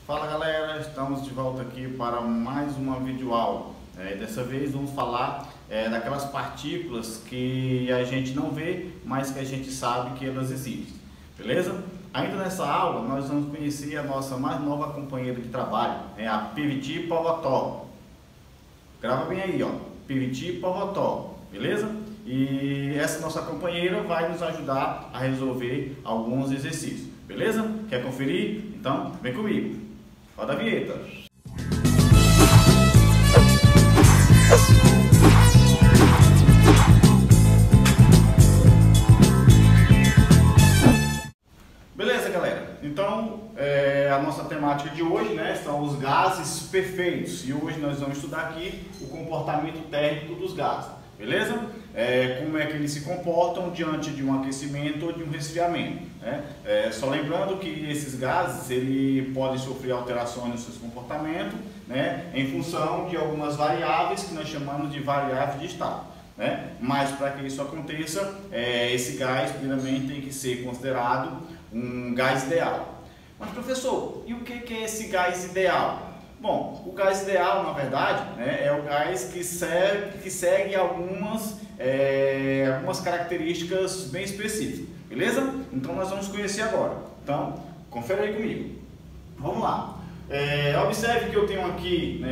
Fala galera, estamos de volta aqui para mais uma videoaula. Dessa vez vamos falar daquelas partículas que a gente não vê, mas que a gente sabe que elas existem, beleza? Ainda nessa aula nós vamos conhecer a nossa mais nova companheira de trabalho, a PVT-Pivotol. Grava bem aí, ó, PVT-Pivotol, beleza? E essa nossa companheira vai nos ajudar a resolver alguns exercícios, beleza? Quer conferir? Então vem comigo. Roda a vinheta. Beleza, galera? Então, a nossa temática de hoje, são os gases perfeitos. E hoje nós vamos estudar aqui o comportamento térmico dos gases, beleza? Como é que eles se comportam diante de um aquecimento ou de um resfriamento. Só lembrando que esses gases ele podem sofrer alterações no seu comportamento, em função de algumas variáveis que nós chamamos de variáveis de estado. Mas para que isso aconteça, esse gás primeiramente tem que ser considerado um gás ideal. Mas professor, e o que é esse gás ideal? Bom, o gás ideal, na verdade, é o gás que segue algumas características bem específicas, beleza? Então nós vamos conhecer agora. Então, confere aí comigo. Vamos lá. Observe que eu tenho aqui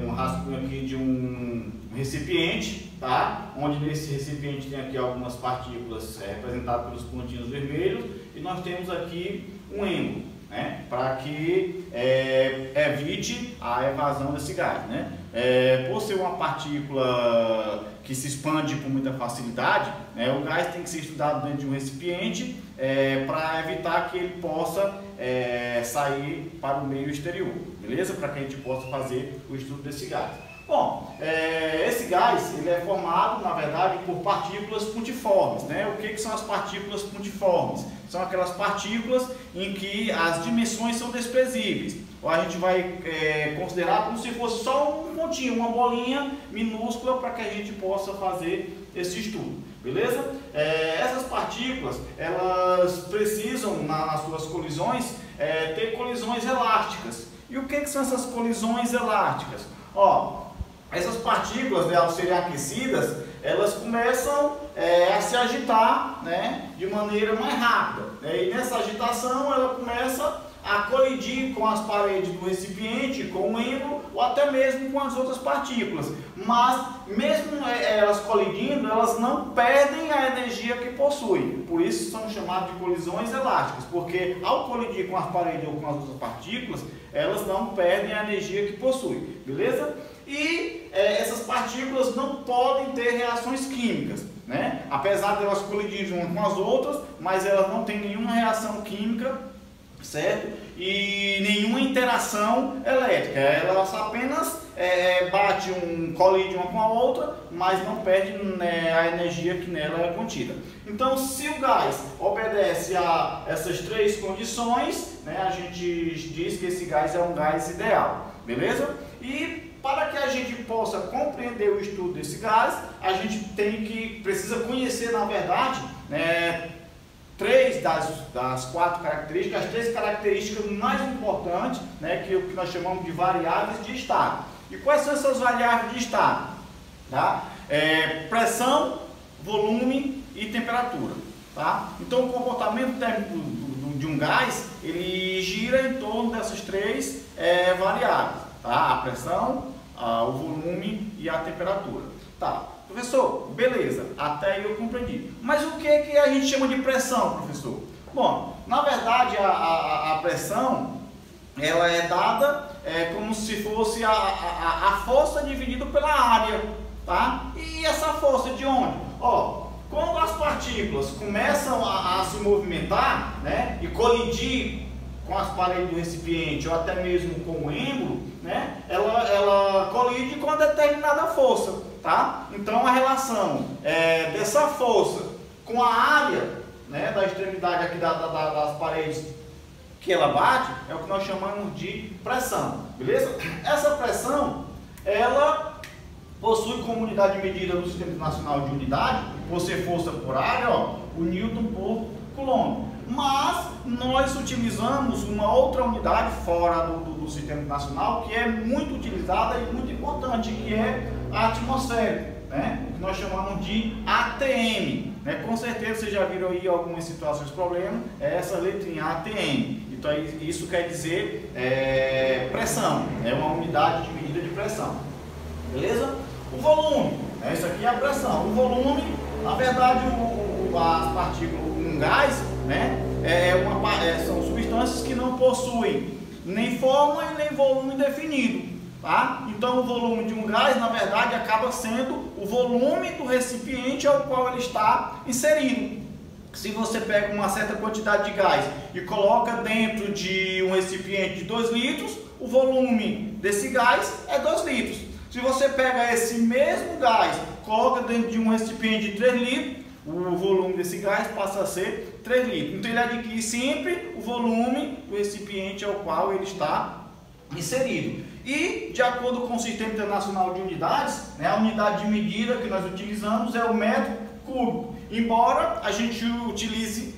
um rascunho aqui de um recipiente, tá? Onde nesse recipiente tem aqui algumas partículas representadas pelos pontinhos vermelhos e nós temos aqui um êmbolo, para que evite a evasão desse gás, por ser uma partícula que se expande com muita facilidade, o gás tem que ser estudado dentro de um recipiente para evitar que ele possa sair para o meio exterior, beleza? Para que a gente possa fazer o estudo desse gás. Bom, esse gás ele é formado, na verdade, por partículas pontiformes. O que são as partículas pontiformes? São aquelas partículas em que as dimensões são desprezíveis. Ou a gente vai considerar como se fosse só um pontinho, uma bolinha minúscula para que a gente possa fazer esse estudo. Beleza? Essas partículas, elas precisam, nas suas colisões, ter colisões elásticas. E o que são essas colisões elásticas? Essas partículas, ao serem aquecidas, elas começam a se agitar, de maneira mais rápida. E nessa agitação ela começa a colidir com as paredes do recipiente, com o êmbolo ou até mesmo com as outras partículas. Mas mesmo elas colidindo, elas não perdem a energia que possuem. Por isso são chamadas de colisões elásticas, porque ao colidir com as paredes ou com as outras partículas, elas não perdem a energia que possuem. Beleza? E essas partículas não podem ter reações químicas, apesar de elas colidirem umas com as outras, mas elas não têm nenhuma reação química, certo? E nenhuma interação elétrica. Elas apenas colidem uma com a outra, mas não perde a energia que nela é contida. Então, se o gás obedece a essas três condições, a gente diz que esse gás é um gás ideal, beleza? E para que a gente possa compreender o estudo desse gás, a gente precisa conhecer, na verdade, três das quatro características, as três características mais importantes, que é o que nós chamamos de variáveis de estado. E quais são essas variáveis de estado? Pressão, volume e temperatura. Então, o comportamento térmico de um gás, ele gira em torno dessas três variáveis. A pressão, o volume e a temperatura. Professor, beleza, até aí eu compreendi. Mas o que a gente chama de pressão, professor? Bom, na verdade a pressão ela é dada como se fosse a força dividida pela área. E essa força de onde? Quando as partículas começam a se movimentar, e colidir com as paredes do recipiente ou até mesmo com o êmbolo, ela colide com uma determinada força, Então a relação dessa força com a área, da extremidade aqui das paredes que ela bate, é o que nós chamamos de pressão, beleza? Essa pressão, ela possui como unidade de medida do Sistema Internacional de Unidade, por ser força por área, o Newton por Coulomb. Mas nós utilizamos uma outra unidade fora do Sistema Internacional que é muito utilizada e muito importante, que é a atmosférica, né? Que nós chamamos de ATM, né? Com certeza vocês já viram aí algumas situações, problema, é essa letrinha ATM. Então isso quer dizer pressão, é uma unidade de medida de pressão, beleza? O volume, né? Isso aqui é a pressão. O volume, na verdade, as partículas, um gás, né? São substâncias que não possuem nem forma e nem volume definido, tá? Então o volume de um gás, na verdade, acaba sendo o volume do recipiente ao qual ele está inserido. Se você pega uma certa quantidade de gás e coloca dentro de um recipiente de 2 litros, o volume desse gás é 2 litros. Se você pega esse mesmo gás, coloca dentro de um recipiente de 3 litros, o volume desse gás passa a ser 3 litros. Então ele adquire sempre o volume do recipiente ao qual ele está inserido. E, de acordo com o Sistema Internacional de Unidades, né, a unidade de medida que nós utilizamos é o metro cúbico. Embora a gente utilize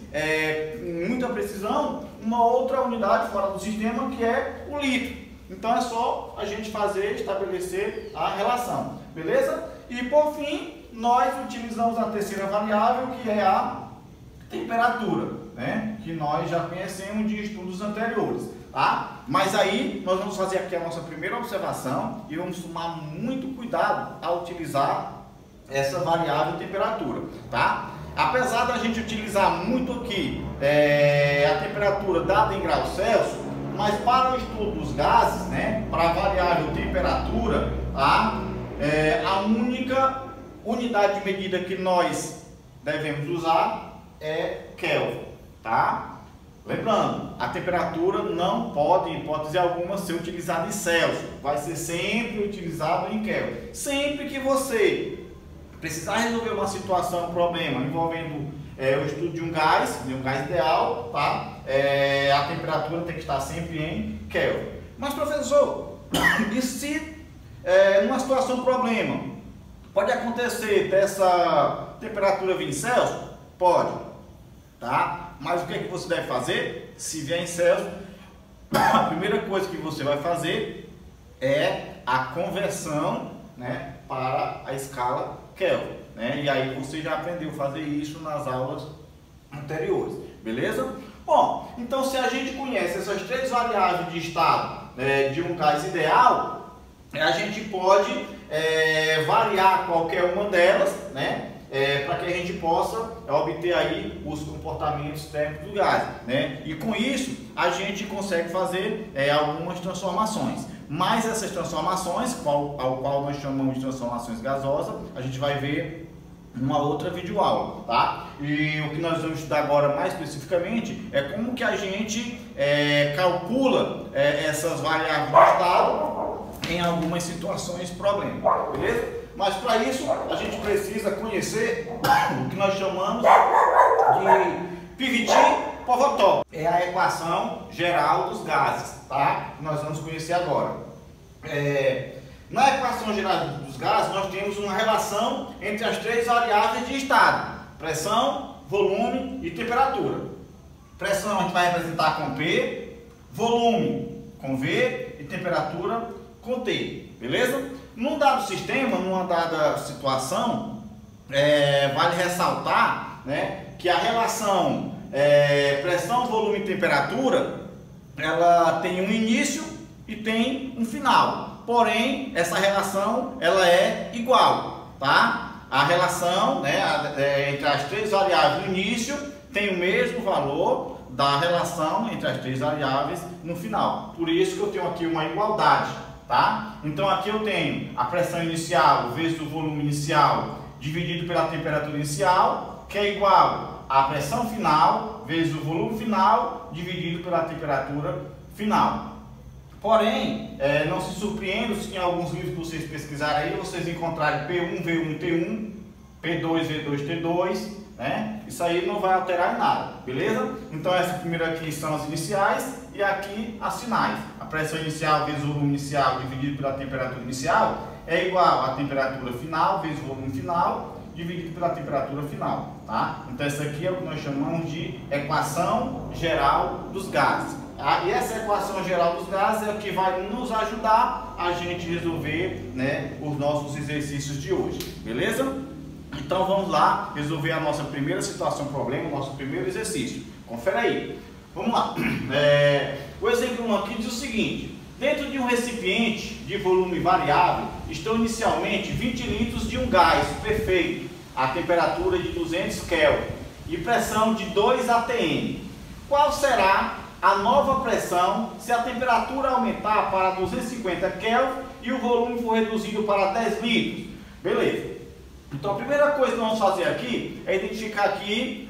com muita precisão uma outra unidade fora do sistema, que é o litro. Então é só a gente estabelecer a relação, beleza? E por fim, nós utilizamos a terceira variável, que é a temperatura, né? Que nós já conhecemos de estudos anteriores, tá? Mas aí nós vamos fazer aqui a nossa primeira observação e vamos tomar muito cuidado ao utilizar essa variável temperatura, tá? Apesar da gente utilizar muito aqui a temperatura dada em graus Celsius, mas para o estudo dos gases, né, para a variável temperatura, tá? A única unidade de medida que nós devemos usar é Kelvin, tá? Lembrando, a temperatura não pode, em hipótese alguma, ser utilizada em Celsius, vai ser sempre utilizado em Kelvin. Sempre que você precisar resolver uma situação, um problema envolvendo o estudo de um gás ideal, tá? A temperatura tem que estar sempre em Kelvin. Mas, professor, e se numa situação problema pode acontecer dessa temperatura vir em Celsius? Pode, tá? Mas o que é que você deve fazer? Se vier em Celsius, a primeira coisa que você vai fazer é a conversão, né, para a escala Kelvin, né? E aí você já aprendeu a fazer isso nas aulas anteriores, beleza? Bom, então se a gente conhece essas 3 variáveis de estado de um gás ideal, a gente pode variar qualquer uma delas, né? Para que a gente possa obter aí os comportamentos térmicos do gás, né? E com isso a gente consegue fazer algumas transformações. Mas essas transformações, ao qual nós chamamos de transformações gasosas, a gente vai ver numa outra videoaula, tá? E o que nós vamos estudar agora mais especificamente é como que a gente calcula essas variáveis de estado em algumas situações problema, beleza? Mas para isso a gente precisa conhecer o que nós chamamos de Pivot-Povetov. É a equação geral dos gases, tá? Que nós vamos conhecer agora. Na equação geral dos gases nós temos uma relação entre as 3 variáveis de estado: pressão, volume e temperatura. Pressão a gente vai representar com P, volume com V e temperatura com T, beleza? Num dado sistema, numa dada situação, vale ressaltar, né, que a relação pressão, volume e temperatura, ela tem um início e tem um final. Porém, essa relação ela é igual, tá? A relação, né, entre as 3 variáveis no início tem o mesmo valor da relação entre as 3 variáveis no final. Por isso que eu tenho aqui uma igualdade, tá? Então aqui eu tenho a pressão inicial vezes o volume inicial dividido pela temperatura inicial, que é igual à pressão final vezes o volume final dividido pela temperatura final. Porém, não se surpreendam se em alguns livros que vocês pesquisarem aí, vocês encontrarem P1, V1, T1, P2, V2, T2, né? Isso aí não vai alterar em nada, beleza? Então essa primeira aqui são as iniciais e aqui as finais. A pressão inicial vezes o volume inicial dividido pela temperatura inicial é igual à temperatura final vezes o volume final dividido pela temperatura final, tá? Então essa aqui é o que nós chamamos de equação geral dos gases. Tá? E essa equação geral dos gases é o que vai nos ajudar a gente resolver, né, os nossos exercícios de hoje, beleza? Então vamos lá resolver a nossa primeira situação problema, o nosso primeiro exercício. Confere aí. Vamos lá. O exemplo 1 aqui diz o seguinte: dentro de um recipiente de volume variável estão inicialmente 20 litros de um gás perfeito, a temperatura de 200 Kelvin e pressão de 2 atm. Qual será a nova pressão se a temperatura aumentar para 250 Kelvin e o volume for reduzido para 10 litros? Beleza. Então a primeira coisa que nós vamos fazer aqui é identificar aqui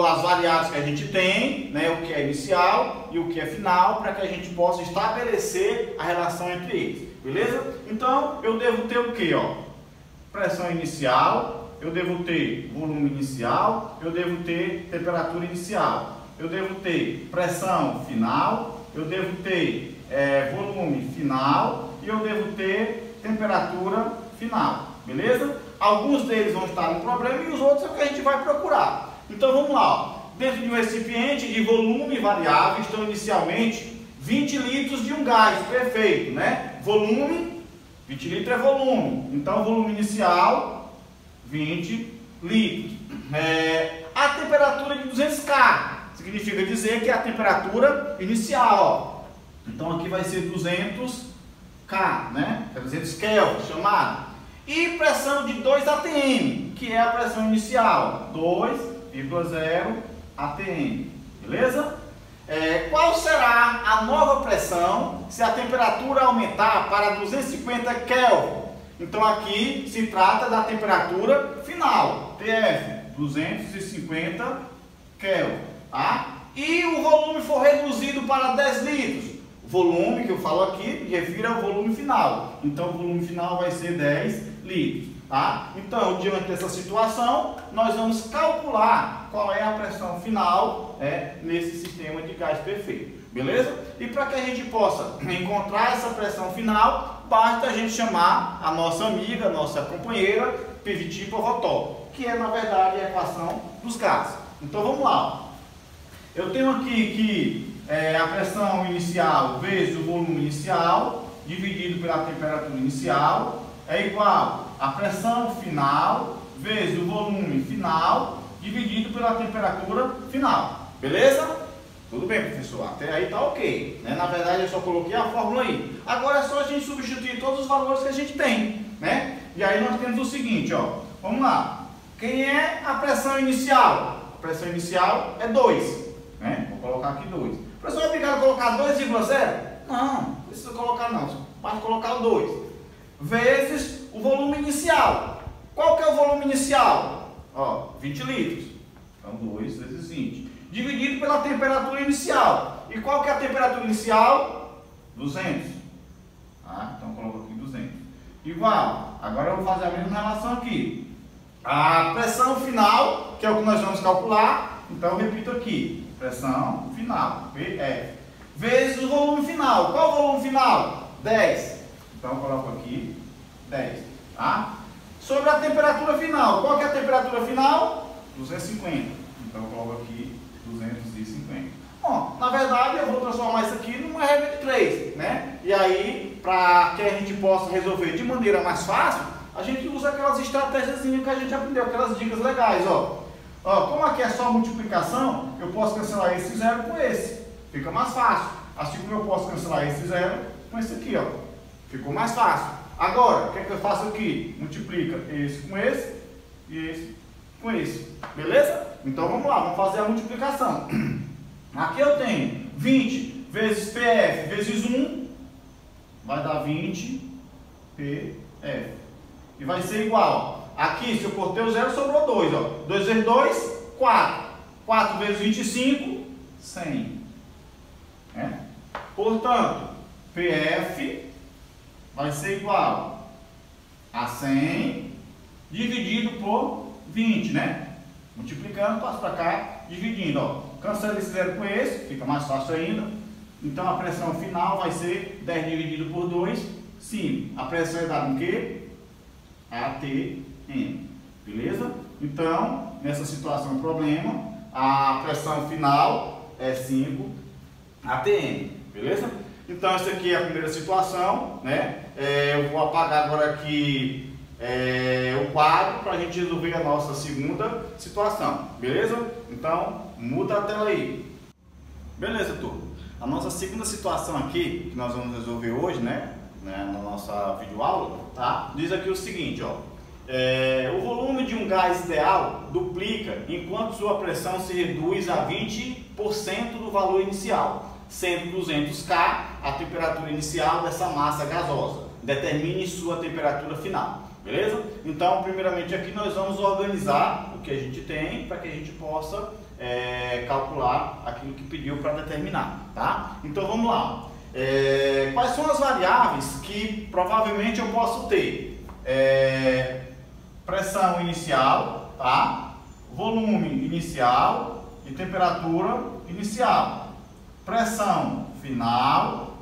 as variáveis que a gente tem, né, o que é inicial e o que é final, para que a gente possa estabelecer a relação entre eles, beleza? Então eu devo ter o que? Pressão inicial, eu devo ter volume inicial, eu devo ter temperatura inicial, eu devo ter pressão final, eu devo ter volume final e eu devo ter temperatura final, beleza? Alguns deles vão estar no problema e os outros é o que a gente vai procurar. Então vamos lá, dentro de um recipiente de volume variável estão inicialmente 20 litros de um gás, perfeito, né? Volume, 20 litros é volume, então volume inicial, 20 litros. A temperatura de 200 K, significa dizer que é a temperatura inicial, Então aqui vai ser 200 K, né? 200 Kelvin, chamado. E pressão de 2 atm, que é a pressão inicial, 2,0 atm, beleza? Qual será a nova pressão se a temperatura aumentar para 250 Kelvin? Então aqui se trata da temperatura final, TF, 250 Kelvin, tá? E o volume for reduzido para 10 litros. O volume que eu falo aqui refere ao volume final. Então o volume final vai ser 10 litros, tá? Então, diante dessa situação, nós vamos calcular qual é a pressão final nesse sistema de gás perfeito, beleza? E para que a gente possa encontrar essa pressão final, basta a gente chamar a nossa amiga, a nossa companheira, Piviti-Povotov, que é, na verdade, a equação dos gases. Então, vamos lá. Eu tenho aqui que a pressão inicial vezes o volume inicial, dividido pela temperatura inicial, é igual a pressão final vezes o volume final, dividido pela temperatura final. Beleza? Tudo bem, professor? Até aí tá ok, né? Na verdade, eu só coloquei a fórmula aí. Agora é só a gente substituir todos os valores que a gente tem, né? E aí nós temos o seguinte, ó. Vamos lá. Quem é a pressão inicial? A pressão inicial é 2, né? Vou colocar aqui 2. O professor é obrigado a colocar 2,0? Não, não precisa colocar não. Basta colocar o 2. Vezes o volume inicial. Qual que é o volume inicial? Ó, 20 litros. Então 2 vezes 20. Dividido pela temperatura inicial. E qual que é a temperatura inicial? 200. Tá? Então coloco aqui 200. Igual. Agora eu vou fazer a mesma relação aqui. A pressão final, que é o que nós vamos calcular. Então eu repito aqui. Pressão final, PF. Vezes o volume final. Qual o volume final? 10. Então eu coloco aqui 10, tá? Sobre a temperatura final, qual que é a temperatura final? 250. Então eu coloco aqui 250. Bom, na verdade eu vou transformar isso aqui numa regra de 3, né? E aí, para que a gente possa resolver de maneira mais fácil, a gente usa aquelas estratégias que a gente aprendeu, aquelas dicas legais, ó. Como aqui é só multiplicação, eu posso cancelar esse zero com esse. Fica mais fácil. Assim como eu posso cancelar esse zero com esse aqui, ó. Ficou mais fácil. Agora, o que é que eu faço aqui? Multiplica esse com esse e esse com esse. Beleza? Então vamos lá, vamos fazer a multiplicação. Aqui eu tenho 20 vezes PF vezes 1, vai dar 20 PF. E vai ser igual. Aqui, se eu cortei o zero, sobrou 2. Ó. 2 vezes 2, 4. 4 vezes 25, 100. Portanto, PF vai ser igual a 100 dividido por 20, né? Multiplicando, passo para cá, dividindo, ó. Cancela esse zero com esse, fica mais fácil ainda. Então a pressão final vai ser 10 dividido por 2, 5. A pressão é dada em quê? ATM. beleza? Então, nessa situação problema, a pressão final é 5 atm, beleza? Então, essa aqui é a primeira situação, né? Eu vou apagar agora aqui o quadro para a gente resolver a nossa segunda situação, beleza? Então, muda a tela aí. Beleza, turma? A nossa segunda situação aqui, que nós vamos resolver hoje, né? Na nossa videoaula, tá? Diz aqui o seguinte, ó. O volume de um gás ideal duplica enquanto sua pressão se reduz a 20% do valor inicial, sendo 200 K a temperatura inicial dessa massa gasosa. Determine sua temperatura final, beleza? Então, primeiramente aqui nós vamos organizar o que a gente tem para que a gente possa calcular aquilo que pediu para determinar, tá? Então vamos lá. Quais são as variáveis que provavelmente eu posso ter? Pressão inicial, tá? Volume inicial e temperatura inicial. Pressão final,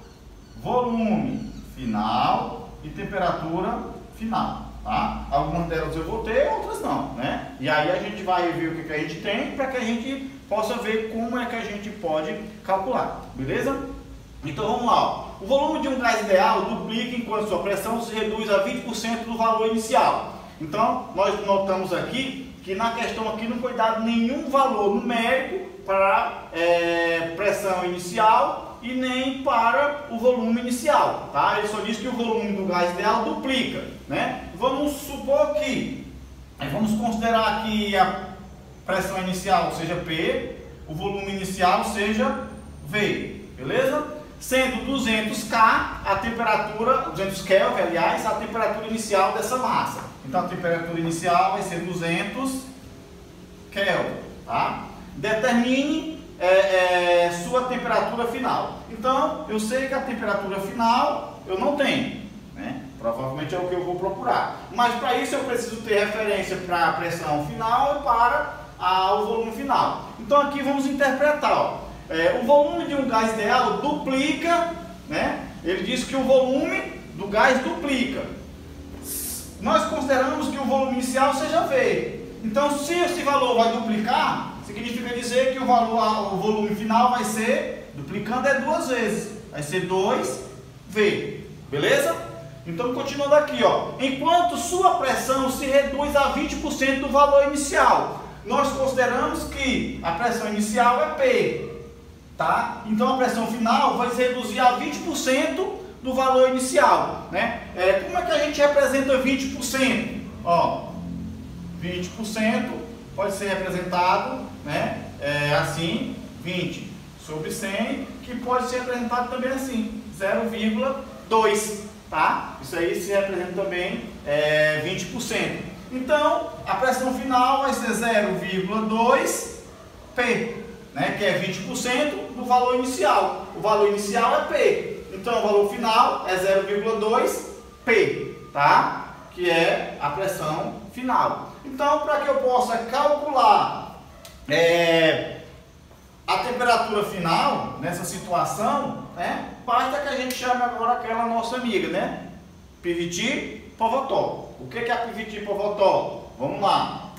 volume final e temperatura final, tá? Algumas delas eu vou ter, outras não, né? E aí a gente vai ver o que a gente tem para que a gente possa ver como é que a gente pode calcular, beleza? Então vamos lá, ó. O volume de um gás ideal duplica enquanto sua pressão se reduz a 20% do valor inicial. Então, nós notamos aqui que na questão aqui não foi dado nenhum valor numérico para pressão inicial e nem para o volume inicial, tá? Ele só diz que o volume do gás ideal duplica, né? Vamos supor que, vamos considerar que a pressão inicial seja P, o volume inicial seja V, beleza? Sendo 200 K a temperatura, 200 Kelvin, aliás, a temperatura inicial dessa massa. Então a temperatura inicial vai ser 200 Kelvin, tá? Determine sua temperatura final. Então eu sei que a temperatura final eu não tenho, né? Provavelmente é o que eu vou procurar. Mas para isso eu preciso ter referência para a pressão final e para o volume final. Então aqui vamos interpretar, ó. O volume de um gás ideal duplica, né? Ele diz que o volume do gás duplica. Nós consideramos que o volume inicial seja V. Então, se esse valor vai duplicar, significa dizer que o volume final vai ser, duplicando duas vezes, vai ser 2V, beleza? Então, continuando aqui, ó. Enquanto sua pressão se reduz a 20% do valor inicial, nós consideramos que a pressão inicial é P. Tá? Então a pressão final vai se reduzir a 20% do valor inicial, né? Como é que a gente representa 20%? Ó, 20% pode ser representado, né? Assim, 20 sobre 100, que pode ser representado também assim, 0,2, tá? Isso aí se representa também 20%. Então a pressão final vai ser 0,2 P. Né, que é 20% do valor inicial. O valor inicial é P. Então o valor final é 0,2 P, tá? Que é a pressão final. Então, para que eu possa calcular a temperatura final nessa situação, né, basta que a gente chame agora aquela nossa amiga, né? Pivot-Povotot. O que é a Pivot-Povotot? Vamos lá.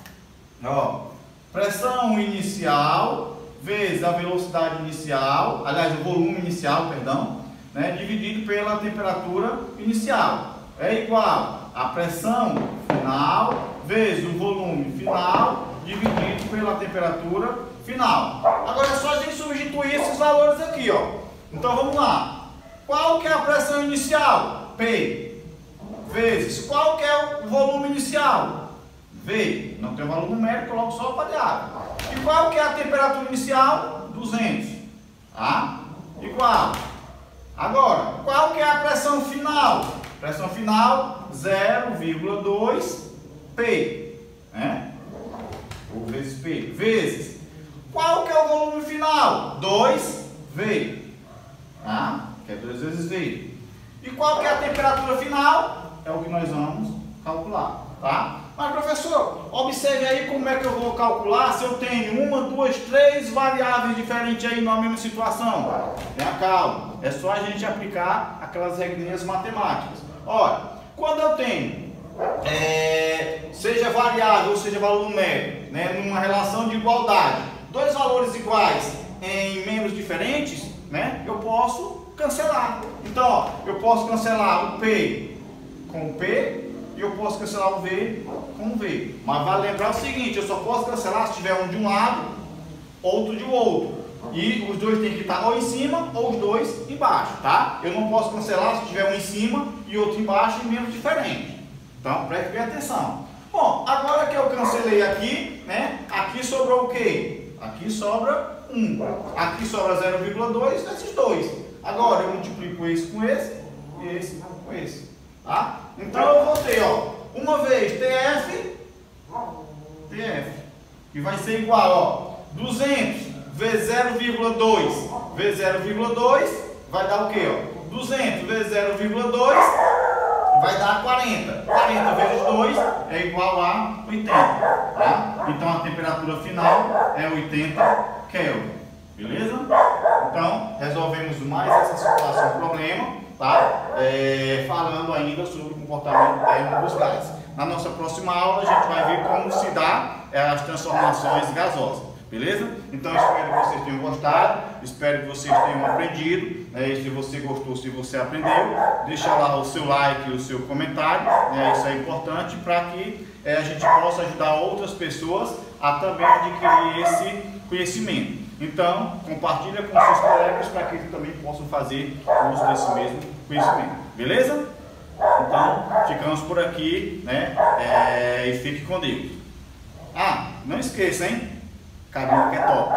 Ó, pressão inicial vezes a velocidade inicial, aliás, o volume inicial, perdão, né, dividido pela temperatura inicial. É igual a pressão final vezes o volume final dividido pela temperatura final. Agora é só a gente substituir esses valores aqui, ó. Então vamos lá. Qual que é a pressão inicial? P. Vezes qual que é o volume inicial? V. Não tem valor numérico, coloco só o quadrado. E qual que é a temperatura inicial? 200. Tá? Igual. Agora, qual que é a pressão final? Pressão final, 0,2 P. Né? Ou vezes P. Vezes. Qual que é o volume final? 2V. Tá? Que é 2 vezes V. E qual que é a temperatura final? É o que nós vamos calcular. Tá? Mas professor, observe aí como é que eu vou calcular se eu tenho uma, duas, três variáveis diferentes aí na mesma situação. Tenha calma, é só a gente aplicar aquelas regrinhas matemáticas. Olha, quando eu tenho seja variável ou seja valor numérico, né, numa relação de igualdade, dois valores iguais em membros diferentes, né, eu posso cancelar. Então, ó, eu posso cancelar o P com o P e eu posso cancelar o V com o V. Mas vale lembrar o seguinte, eu só posso cancelar se tiver um de um lado, outro de outro. E os dois têm que estar ou em cima ou os dois embaixo, tá? Eu não posso cancelar se tiver um em cima e outro embaixo em membros diferentes. Então, preste bem atenção. Bom, agora que eu cancelei aqui, né? Aqui sobrou o quê? Aqui sobra 1. Aqui sobra 0,2 desses dois. Agora eu multiplico esse com esse e esse com esse. Tá? Então eu vou ter, ó, uma vez TF, que vai ser igual, ó, 200 vezes 0,2 vezes 0,2 vai dar o quê? Ó? 200 vezes 0,2 vai dar 40. 40 vezes 2 é igual a 80. Tá? Então a temperatura final é 80 Kelvin. Beleza? Então resolvemos mais essa situação, problema, tá? Falando ainda sobre o comportamento térmico dos gases. Na nossa próxima aula a gente vai ver como se dá as transformações gasosas. Beleza? Então espero que vocês tenham gostado, espero que vocês tenham aprendido, né? Se você gostou, se você aprendeu, deixa lá o seu like e o seu comentário, né? Isso é importante para que a gente possa ajudar outras pessoas a também adquirir esse conhecimento. Então, compartilha com seus colegas para que eles também possam fazer uso desse mesmo conhecimento. Beleza? Então, ficamos por aqui, né? E fique com Deus. Ah, não esqueça, hein? Cabelo que é top.